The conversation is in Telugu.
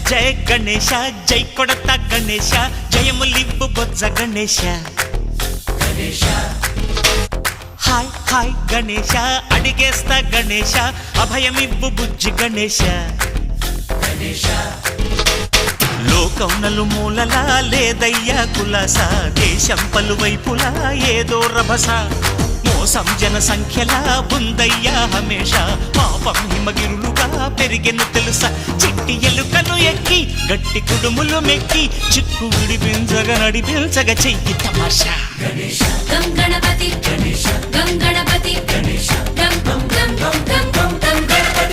జయ గణేశ జై కొడత గణేశ జయములివ్వు బొజ్జ గణేశ హాయ్ హాయ్ గణేశ అడిగేస్తా గణేశ అభయమివ్వు బుజ్జి గణేశ లోకం నలుమూలలా లేదయ్యా కులాస దేశం పలువైపులా ఏదో రభస మోసం జన సంఖ్యలా ఉందయ్యా హమేష పాపం హిమగిరులుగా పెరిగెను తెలుసా చిట్టి ఎలుకను ఎక్కి గట్టి కుడుములు మెక్కి చిక్కు విడిపించగా నడిపించగా చెయ్యి తమాషా గణపతి గణపతి